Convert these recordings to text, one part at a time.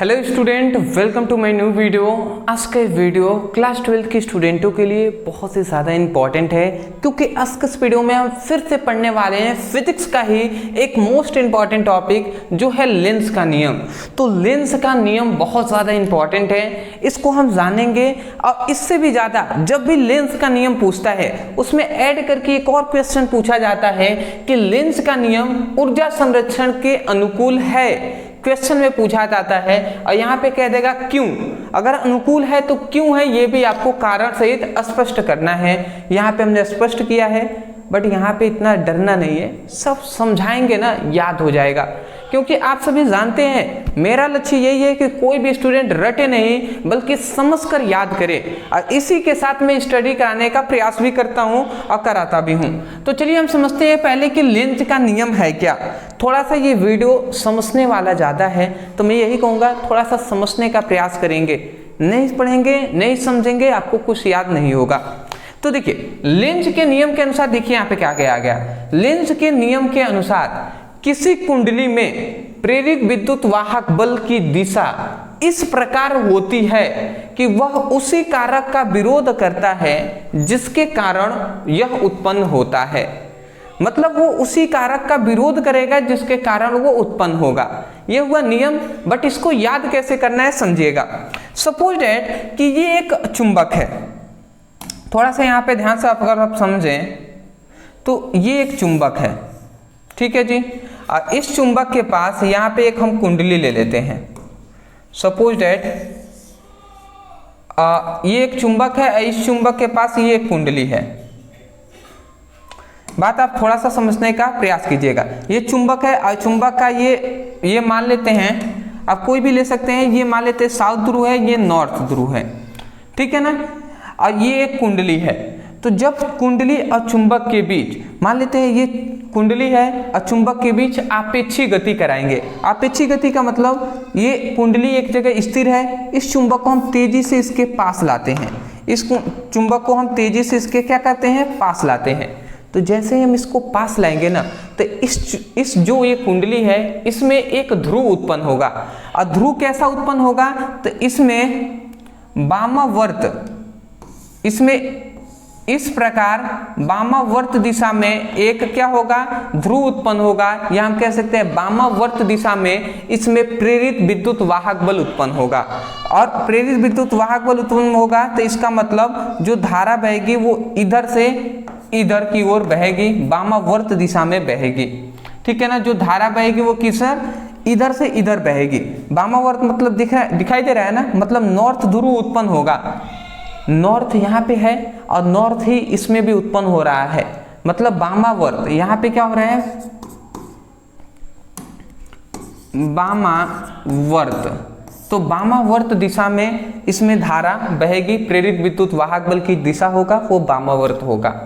Hello student, welcome to my new video. आज का video class 12 के स्टूडेंटों के लिए बहुत ही ज़्यादा इंपॉर्टेंट है, क्योंकि आज के इस वीडियो में हम फिर से पढ़ने वाले हैं फिजिक्स का ही एक मोस्ट इंपॉर्टेंट टॉपिक जो है लेंस का नियम। तो लेंस का नियम बहुत ज़्यादा इंपॉर्टेंट है, इसको हम जानेंगे। और इससे भी ज़्यादा जब भी लेंस का नियम पूछता है उसमें ऐड करके एक और क्वेश्चन पूछा जाता है कि लेंस का नियम ऊर्जा संरक्षण के अनुकूल है, क्वेश्चन में पूछा जाता है। और यहाँ पे कह देगा क्यों, अगर अनुकूल है तो क्यों है, ये भी आपको कारण सहित स्पष्ट करना है। यहाँ पे हमने स्पष्ट किया है, बट यहाँ पे इतना डरना नहीं है, सब समझाएंगे ना, याद हो जाएगा। क्योंकि आप सभी जानते हैं मेरा लक्ष्य यही है कि कोई भी स्टूडेंट रटे नहीं बल्कि समझकर याद करे, और इसी के साथ मैं स्टडी कराने का प्रयास भी करता हूं और कराता भी हूं। तो चलिए हम समझते हैं पहले कि लेंस का नियम है क्या। थोड़ा सा ये वीडियो समझने वाला ज़्यादा है, तो मैं यही कहूँगा थोड़ा सा समझने का प्रयास करेंगे। नहीं पढ़ेंगे, नहीं समझेंगे, आपको कुछ याद नहीं होगा। तो देखिए लेंस के नियम के अनुसार, देखिए यहाँ पे क्या आ गया। लेंस के नियम के अनुसार किसी कुंडली में प्रेरित विद्युत वाहक बल की दिशा इस प्रकार होती है कि वह उसी कारक का विरोध करता है जिसके कारण यह उत्पन्न होता है। मतलब वो उसी कारक का विरोध करेगा जिसके कारण वो उत्पन्न होगा। यह हुआ नियम, बट इसको याद कैसे करना है समझिएगा। सपोज दैट कि ये एक चुंबक है, थोड़ा सा यहाँ पे ध्यान से अगर आप समझें तो ये एक चुंबक है, ठीक है जी। और इस चुंबक के पास यहाँ पे एक हम कुंडली ले लेते हैं। सपोज दैट ये एक चुंबक है, इस चुंबक के पास ये एक कुंडली है। बात आप थोड़ा सा समझने का प्रयास कीजिएगा। ये चुंबक है और चुंबक का ये मान लेते हैं, आप कोई भी ले सकते हैं, ये मान लेते हैं साउथ ध्रुव है, ये नॉर्थ ध्रुव है, ठीक है ना। और ये एक कुंडली है, तो जब कुंडली और चुंबक के बीच, मान लेते हैं ये कुंडली है और चुंबक के बीच आपेक्षी गति कराएंगे। आपेक्षी गति का मतलब ये कुंडली एक जगह स्थिर है, इस चुंबक को हम तेजी से इसके पास लाते हैं, इस चुंबक को हम तेजी से इसके क्या करते हैं, पास लाते हैं। तो जैसे ही हम इसको पास लाएंगे ना, तो इस जो ये कुंडली है इसमें एक ध्रुव उत्पन्न होगा। और ध्रुव कैसा उत्पन्न होगा, तो इसमें वामावर्त, इसमें इस प्रकार वामावर्त दिशा में एक क्या होगा, ध्रुव उत्पन्न होगा, या हम कह सकते हैं वामावर्त दिशा में इसमें प्रेरित विद्युत वाहक बल उत्पन्न होगा। और प्रेरित विद्युत वाहक बल उत्पन्न होगा तो इसका मतलब जो धारा बहेगी वो इधर से इधर की ओर बहेगी, वामावर्त दिशा में बहेगी, ठीक है ना। जो धारा बहेगी वो किस इधर से इधर बहेगी। वामावर्त मतलब दिखाई दे रहा है ना, मतलब नॉर्थ ध्रुव उत्पन्न होगा। नॉर्थ यहाँ पे है और नॉर्थ ही इसमें भी उत्पन्न हो रहा है, मतलब वामावर्त। यहाँ पे क्या हो रहा है, वामावर्त। तो वामावर्त दिशा में इसमें धारा बहेगी, प्रेरित विद्युत वाहक बल की दिशा होगा वो वामावर्त होगा।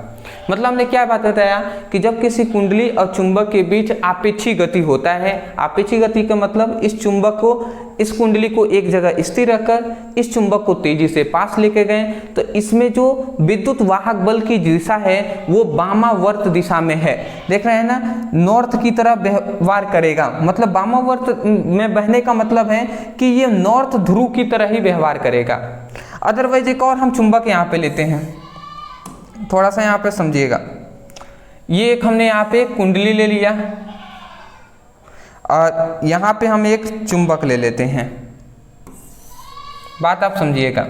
मतलब हमने क्या बात बताया कि जब किसी कुंडली और चुंबक के बीच आपेक्षी गति होता है, आपेक्षी गति का मतलब इस चुंबक को, इस कुंडली को एक जगह स्थिर रखकर इस चुंबक को तेजी से पास लेके गए, तो इसमें जो विद्युत वाहक बल की दिशा है वो वामावर्त दिशा में है। देख रहे हैं ना, नॉर्थ की तरह व्यवहार करेगा। मतलब वामावर्त में बहने का मतलब है कि ये नॉर्थ ध्रुव की तरह ही व्यवहार करेगा। अदरवाइज एक और हम चुंबक यहाँ पे लेते हैं, थोड़ा सा यहाँ पे समझिएगा। ये एक हमने यहाँ पे कुंडली ले लिया और यहाँ पे हम एक चुंबक ले लेते हैं। बात आप समझिएगा।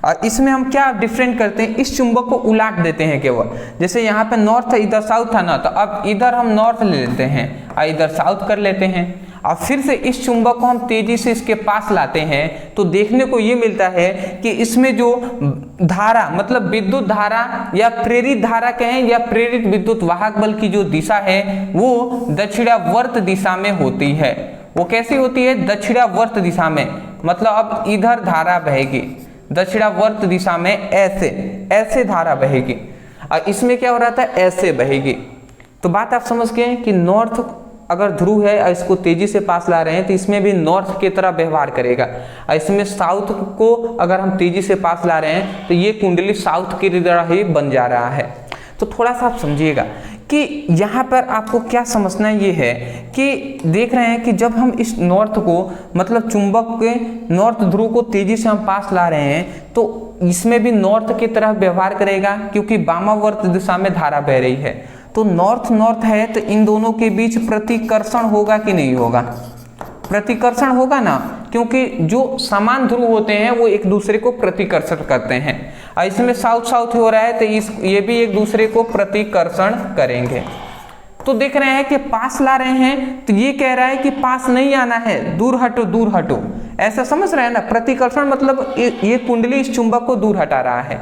और इसमें हम क्या डिफरेंट करते हैं, इस चुंबक को उलाट देते हैं केवल। जैसे यहाँ पे नॉर्थ इधर साउथ था ना, तो अब इधर हम नॉर्थ ले लेते हैं और इधर साउथ कर लेते हैं। और फिर से इस चुंबक को हम तेजी से इसके पास लाते हैं, तो देखने को ये मिलता है कि इसमें जो धारा, मतलब विद्युत धारा या प्रेरित धारा कहें या प्रेरित विद्युत वाहक बल की जो दिशा है वो दक्षिणावर्त दिशा में होती है। वो कैसी होती है, दक्षिणावर्त दिशा में। मतलब अब इधर धारा बहेगी, दक्षिणावर्त दिशा में ऐसे धारा बहेगी, और इसमें क्या हो रहा था, ऐसे बहेगी। तो बात आप समझ गए कि नॉर्थ अगर ध्रुव है और इसको तेजी से पास ला रहे हैं तो इसमें भी नॉर्थ की तरह व्यवहार करेगा, और इसमें साउथ को अगर हम तेजी से पास ला रहे हैं तो ये कुंडली साउथ की तरह ही बन जा रहा है। तो थोड़ा सा आप समझिएगा कि यहाँ पर आपको क्या समझना ये है कि देख रहे हैं कि जब हम इस नॉर्थ को मतलब चुंबक के नॉर्थ ध्रुव को तेजी से हम पास ला रहे हैं तो इसमें भी नॉर्थ की तरह व्यवहार करेगा, क्योंकि वामावर्त दिशा में धारा बह रही है। तो नॉर्थ नॉर्थ है तो इन दोनों के बीच प्रतिकर्षण होगा कि नहीं होगा? प्रतिकर्षण होगा ना, क्योंकि जो समान ध्रुव होते हैं वो एक दूसरे को प्रतिकर्षण करते हैं। और इसमें साउथ साउथ हो रहा है तो ये भी एक दूसरे को प्रतिकर्षण करेंगे। तो देख रहे हैं कि पास ला रहे हैं तो ये कह रहा है कि पास नहीं आना है, दूर हटो दूर हटो, ऐसा समझ रहे हैं ना। प्रतिकर्षण मतलब ये कुंडली इस चुंबक को दूर हटा रहा है।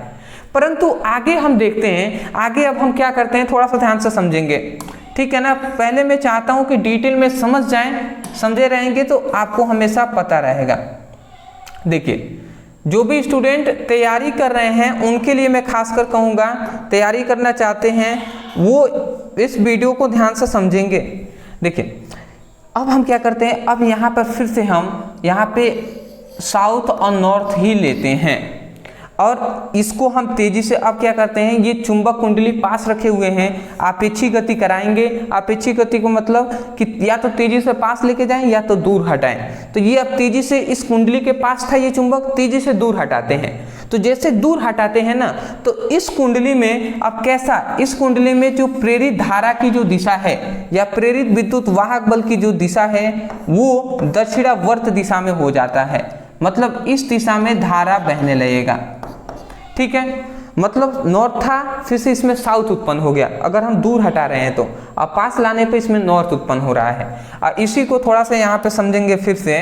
परंतु आगे हम देखते हैं, आगे अब हम क्या करते हैं थोड़ा सा ध्यान से समझेंगे, ठीक है ना। पहले मैं चाहता हूं कि डिटेल में समझ जाएं, समझे रहेंगे तो आपको हमेशा पता रहेगा। देखिए जो भी स्टूडेंट तैयारी कर रहे हैं उनके लिए मैं खासकर कहूँगा, तैयारी करना चाहते हैं वो इस वीडियो को ध्यान से समझेंगे। देखिए अब हम क्या करते हैं, अब यहाँ पर फिर से हम यहाँ पे साउथ और नॉर्थ ही लेते हैं और इसको हम तेजी से अब क्या करते हैं, ये चुंबक कुंडली पास रखे हुए हैं, आपेक्षिक गति कराएंगे। आपेक्षिक गति को मतलब कि या तो तेजी से पास लेके जाएं या तो दूर हटाएं। तो ये अब तेजी से इस कुंडली के पास था ये चुंबक, तेजी से दूर हटाते हैं। तो जैसे दूर हटाते हैं ना तो इस कुंडली में अब कैसा, इस कुंडली में जो प्रेरित धारा की जो दिशा है या प्रेरित विद्युत वाहक बल की जो दिशा है वो दक्षिणावर्त दिशा में हो जाता है, मतलब इस दिशा में धारा बहने लगेगा, ठीक है। मतलब नॉर्थ था फिर से इसमें साउथ उत्पन्न हो गया अगर हम दूर हटा रहे हैं तो, अब पास लाने पे इसमें नॉर्थ उत्पन्न हो रहा है। और इसी को थोड़ा सा यहाँ पे समझेंगे फिर से।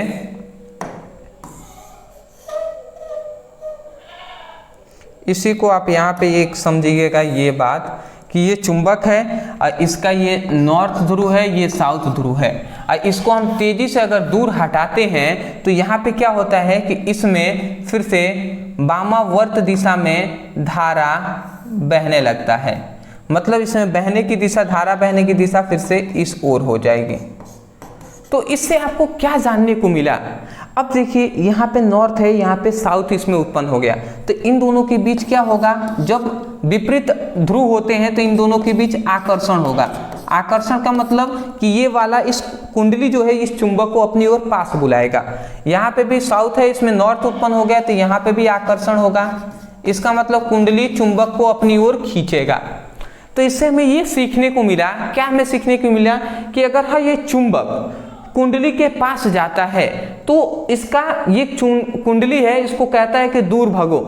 इसी को आप यहाँ पे एक समझिएगा ये बात कि ये चुंबक है और इसका ये नॉर्थ ध्रुव है, ये साउथ ध्रुव है। और इसको हम तेजी से अगर दूर हटाते हैं तो यहाँ पे क्या होता है कि इसमें फिर से वामावर्त दिशा में धारा बहने लगता है, मतलब इसमें बहने की दिशा, धारा बहने की दिशा फिर से इस ओर हो जाएगी। तो इससे आपको क्या जानने को मिला? अब देखिए यहाँ पे नॉर्थ है, यहाँ पे साउथ इसमें उत्पन्न हो गया, तो इन दोनों के बीच क्या होगा, जब विपरीत ध्रुव होते हैं तो इन दोनों के बीच आकर्षण होगा। आकर्षण का मतलब कि ये वाला इस कुंडली जो है इस चुंबक को अपनी ओर पास बुलाएगा। यहाँ पे भी साउथ है, इसमें नॉर्थ उत्पन्न हो गया तो यहाँ पे भी आकर्षण होगा। इसका मतलब कुंडली चुंबक को अपनी ओर खींचेगा। तो इससे हमें ये सीखने को मिला, क्या हमें सीखने को मिला कि अगर हाँ ये चुंबक कुंडली के पास जाता है तो इसका ये कुंडली है इसको कहता है कि दूर भगो,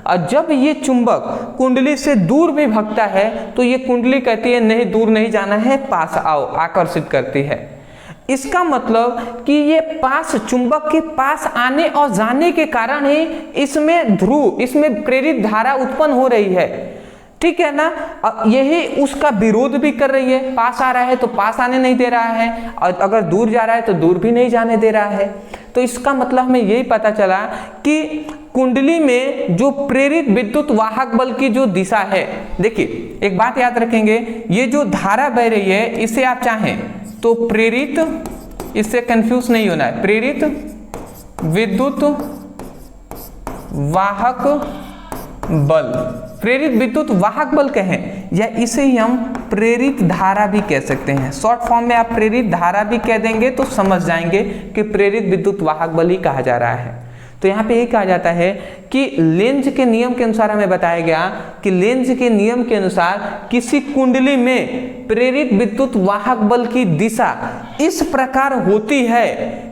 और जब ये चुंबक कुंडली से दूर भी भगता है तो ये कुंडली कहती है नहीं दूर नहीं जाना है, पास आओ, आकर्षित करती है। इसका मतलब कि ये पास, चुंबक के पास आने और जाने के कारण ही इसमें ध्रुव, इसमें प्रेरित धारा उत्पन्न हो रही है, ठीक है ना। यही उसका विरोध भी कर रही है, पास आ रहा है तो पास आने नहीं दे रहा है, और अगर दूर जा रहा है तो दूर भी नहीं जाने दे रहा है। तो इसका मतलब हमें यही पता चला कि कुंडली में जो प्रेरित विद्युत वाहक बल की जो दिशा है, देखिए एक बात याद रखेंगे, ये जो धारा बह रही है इसे आप चाहें तो प्रेरित, इससे कंफ्यूज नहीं होना है, प्रेरित विद्युत वाहक बल, प्रेरित विद्युत वाहक बल कहें या इसे ही हम प्रेरित धारा भी कह सकते हैं। शॉर्ट फॉर्म में आप प्रेरित धारा भी कह देंगे तो समझ जाएंगे कि प्रेरित विद्युत वाहक बल ही कहा जा रहा है। तो यहाँ पे ये कहा जाता है कि लेंज के नियम के अनुसार हमें बताया गया कि लेंज के नियम के अनुसार किसी कुंडली में प्रेरित विद्युत वाहक बल की दिशा इस प्रकार होती है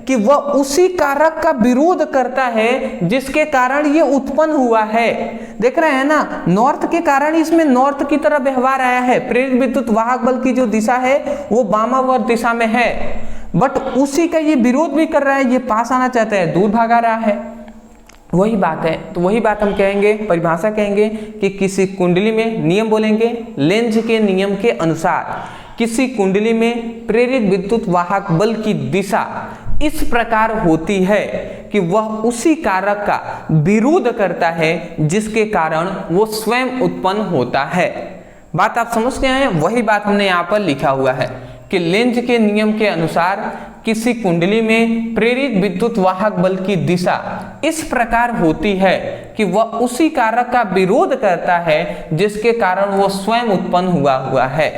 कि वह उसी कारक का विरोध करता है जिसके कारण ये उत्पन्न हुआ है। देख रहे हैं ना, नॉर्थ के कारण इसमें नॉर्थ की तरह व्यवहार आया है, प्रेरित विद्युत वाहक बल की जो दिशा है वो वामावर्त दिशा में है, बट उसी का ये विरोध भी कर रहा है, ये पास आना चाहता है, दूर भागा रहा है। वही बात है, तो वही बात हम कहेंगे, परिभाषा कहेंगे कि किसी कुंडली में, नियम बोलेंगे लेंज के नियम के अनुसार किसी कुंडली में प्रेरित विद्युत वाहक बल की दिशा इस प्रकार होती है कि वह उसी कारक का विरोध करता है जिसके कारण वो स्वयं उत्पन्न होता है। बात आप समझ गए हैं? वही बात हमने यहाँ पर लिखा हुआ है कि लेंज के नियम के अनुसार किसी कुंडली में प्रेरित विद्युत वाहक बल की दिशा इस प्रकार होती है कि वह उसी कारक का विरोध करता है जिसके कारण वो स्वयं उत्पन्न हुआ है।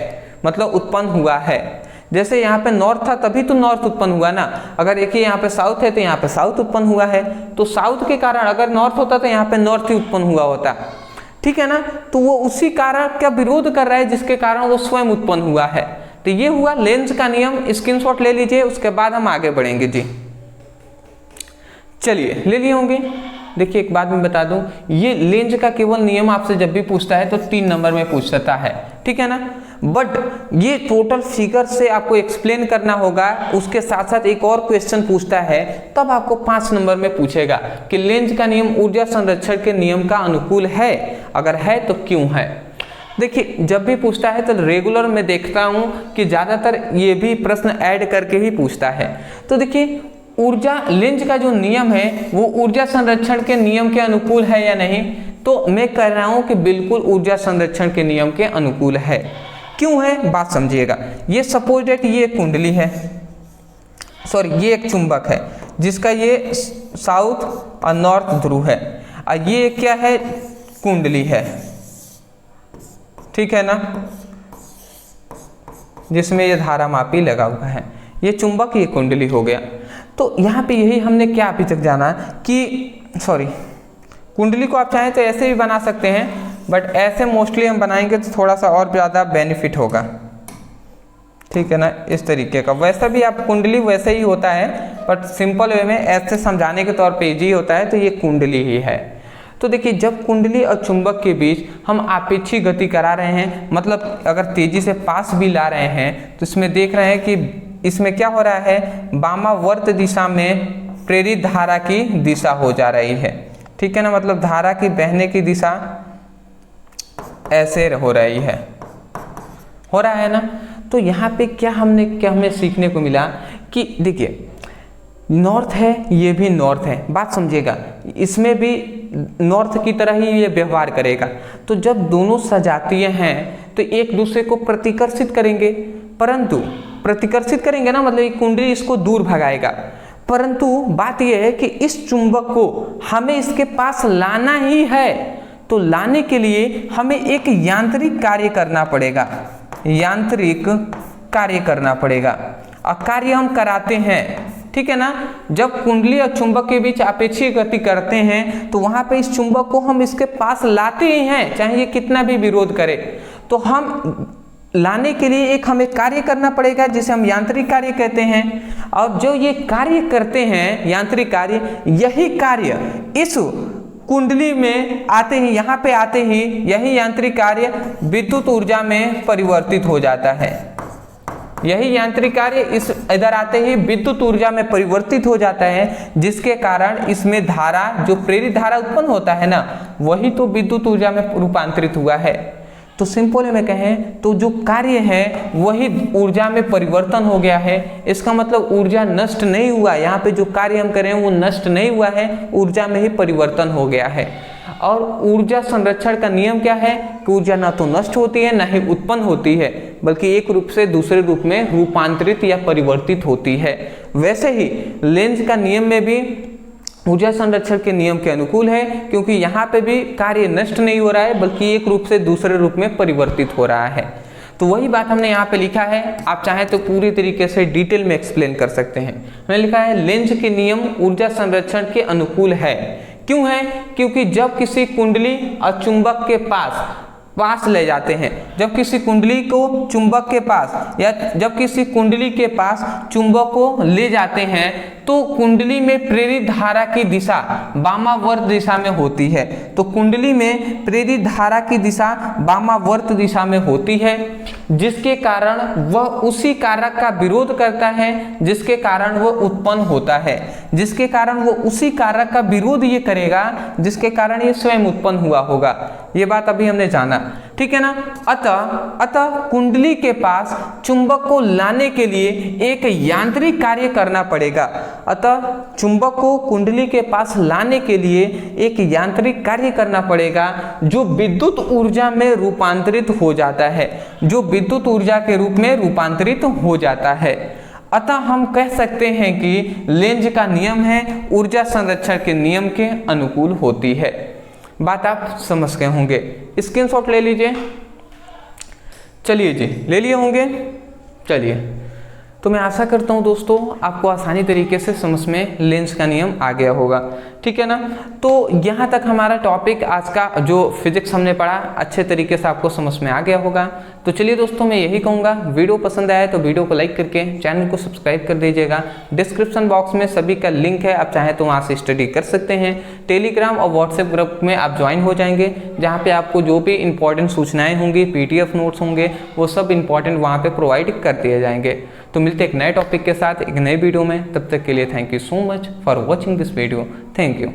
मतलब उत्पन्न हुआ है। जैसे यहाँ पे नॉर्थ था तभी तो नॉर्थ उत्पन्न हुआ ना, अगर एक ही यहाँ पे साउथ है तो यहाँ पे साउथ उत्पन्न हुआ है, तो साउथ के कारण अगर नॉर्थ होता तो यहाँ पे नॉर्थ ही उत्पन्न हुआ होता, ठीक है ना। तो वो उसी कारण का विरोध कर रहा है जिसके कारण वो स्वयं उत्पन्न हुआ है। तो ये हुआ लेंज का नियम, स्क्रीनशॉट ले लीजिए, उसके बाद हम आगे बढ़ेंगे जी। चलिए ले लिए होंगे। देखिए एक बात मैं बता दूं, ये लेंज का केवल नियम आपसे जब भी पूछता है तो 3 नंबर में पूछ सकता है, ठीक है ना। बट ये टोटल फिगर से आपको एक्सप्लेन करना होगा, उसके साथ साथ एक और क्वेश्चन पूछता है तब आपको 5 नंबर में पूछेगा कि लेंज का नियम ऊर्जा संरक्षण के नियम का अनुकूल है, अगर है तो क्यों है। देखिए जब भी पूछता है तो रेगुलर में देखता हूं कि ज्यादातर ये भी प्रश्न ऐड करके ही पूछता है। तो देखिए ऊर्जा लेंज का जो नियम है वो ऊर्जा संरक्षण के नियम के अनुकूल है या नहीं, तो मैं कह रहा हूं कि बिल्कुल ऊर्जा संरक्षण के नियम के अनुकूल है। क्यों है बात समझिएगा। ये सपोज डेट ये एक कुंडली है, सॉरी ये एक चुंबक है जिसका ये साउथ और नॉर्थ ध्रुव है, और ये क्या है कुंडली है, ठीक है ना, जिसमें ये धारा मापी लगा हुआ है। ये चुंबक ये कुंडली हो गया। तो यहाँ पे यही हमने क्या अभी तक जाना कि सॉरी कुंडली को आप चाहें तो ऐसे भी बना सकते हैं, बट ऐसे मोस्टली हम बनाएंगे तो थोड़ा सा और ज़्यादा बेनिफिट होगा, ठीक है ना, इस तरीके का। वैसा भी आप कुंडली वैसे ही होता है, बट सिंपल वे में ऐसे समझाने के तौर पे जी होता है, तो ये कुंडली ही है। तो देखिए जब कुंडली और चुंबक के बीच हम आपेक्षिक गति करा रहे हैं, मतलब अगर तेजी से पास भी ला रहे हैं, तो इसमें देख रहे हैं कि इसमें क्या हो रहा है, वामावर्त दिशा में प्रेरित धारा की दिशा हो जा रही है, ठीक है ना, मतलब धारा की बहने की दिशा ऐसे हो रही है, हो रहा है ना। तो यहाँ पे क्या हमें सीखने को मिला कि देखिए नॉर्थ है, ये भी नॉर्थ है, बात समझिएगा, इसमें भी नॉर्थ की तरह ही ये व्यवहार करेगा। तो जब दोनों सजातीय हैं तो एक दूसरे को प्रतिकर्षित करेंगे, परंतु प्रतिकर्षित करेंगे ना, मतलब ये कुंडली इसको दूर भगाएगा, परंतु बात यह है कि इस चुंबक को हमें इसके पास लाना ही है। तो लाने के लिए हमें एक यांत्रिक कार्य करना पड़ेगा, यांत्रिक कार्य करना पड़ेगा, और कार्य हम कराते हैं, ठीक है ना। जब कुंडली और चुंबक के बीच आपेक्षिक गति करते हैं तो वहां पे इस चुंबक को हम इसके पास लाते ही हैं, चाहे ये कितना भी विरोध करे। तो हम लाने के लिए एक हमें कार्य करना पड़ेगा जिसे हम यांत्रिक कार्य कहते हैं, और जो ये कार्य करते हैं यांत्रिक कार्य, यही कार्य इस कुंडली में आते ही, यहाँ पे आते ही यही यांत्रिक कार्य विद्युत ऊर्जा में परिवर्तित हो जाता है। यही यांत्रिक कार्य इस इधर आते ही विद्युत ऊर्जा में परिवर्तित हो जाता है, जिसके कारण इसमें धारा, जो प्रेरित धारा उत्पन्न होता है ना, वही तो विद्युत ऊर्जा में रूपांतरित हुआ है। तो सिंपल में कहें तो जो कार्य है वही ऊर्जा में परिवर्तन हो गया है। इसका मतलब ऊर्जा नष्ट नहीं हुआ, यहाँ पे जो कार्य हम कर रहे हैं वो नष्ट नहीं हुआ है, ऊर्जा में ही परिवर्तन हो गया है। और ऊर्जा संरक्षण का नियम क्या है कि ऊर्जा ना तो नष्ट होती है ना ही उत्पन्न होती है, बल्कि एक रूप से दूसरे रूप में रूपांतरित या परिवर्तित होती है। वैसे ही लेंज का नियम में भी ऊर्जा संरक्षण के नियम के अनुकूल है, क्योंकि यहाँ पे भी कार्य नष्ट नहीं हो रहा है बल्कि एक रूप से दूसरे रूप में परिवर्तित हो रहा है। तो वही बात हमने यहाँ पे लिखा है, आप चाहें तो पूरी तरीके से डिटेल में एक्सप्लेन कर सकते हैं। हमने लिखा है लेंज के नियम ऊर्जा संरक्षण के अनुकूल है। क्यों है? क्योंकि जब किसी कुंडली और चुंबक के पास ले जाते हैं, जब किसी कुंडली को चुंबक के पास या जब किसी कुंडली के पास चुंबक को ले जाते हैं तो कुंडली में प्रेरित धारा की दिशा वामावर्त दिशा में होती है। तो कुंडली में प्रेरित धारा की दिशा वामावर्त दिशा में होती है, जिसके कारण वह उसी कारक का विरोध करता है जिसके कारण वह उत्पन्न होता है, जिसके कारण वो उसी कारक का विरोध ये करेगा जिसके कारण ये स्वयं उत्पन्न हुआ होगा। ये बात अभी हमने जाना, ठीक है ना। अतः कुंडली के पास चुंबक को लाने के लिए एक यांत्रिक कार्य करना पड़ेगा। अतः चुंबक को कुंडली के पास लाने के लिए एक यांत्रिक कार्य करना पड़ेगा जो विद्युत ऊर्जा में रूपांतरित हो जाता है, जो विद्युत ऊर्जा के रूप में रूपांतरित हो जाता है। अतः हम कह सकते हैं कि लेंज का नियम है ऊर्जा संरक्षण के नियम के अनुकूल होती है। बात आप समझ गए होंगे, स्क्रीनशॉट ले लीजिए। चलिए जी, ले लिए होंगे। चलिए, तो मैं आशा करता हूँ दोस्तों आपको आसानी तरीके से समझ में लेंस का नियम आ गया होगा, ठीक है ना। तो यहाँ तक हमारा टॉपिक आज का जो फिजिक्स हमने पढ़ा अच्छे तरीके से आपको समझ में आ गया होगा। तो चलिए दोस्तों, मैं यही कहूँगा, वीडियो पसंद आया तो वीडियो को लाइक करके चैनल को सब्सक्राइब कर दीजिएगा। डिस्क्रिप्शन बॉक्स में सभी का लिंक है, आप चाहें तो वहाँ से स्टडी कर सकते हैं। टेलीग्राम और व्हाट्सएप ग्रुप में आप ज्वाइन हो जाएंगे, जहाँ पे आपको जो भी इंपॉर्टेंट सूचनाएं होंगी, PDF नोट्स होंगे, वो सब इंपॉर्टेंट वहाँ पे प्रोवाइड कर दिए जाएंगे। तो मिलते हैं एक नए टॉपिक के साथ एक नए वीडियो में। तब तक के लिए thank you so much for watching this video. Thank you.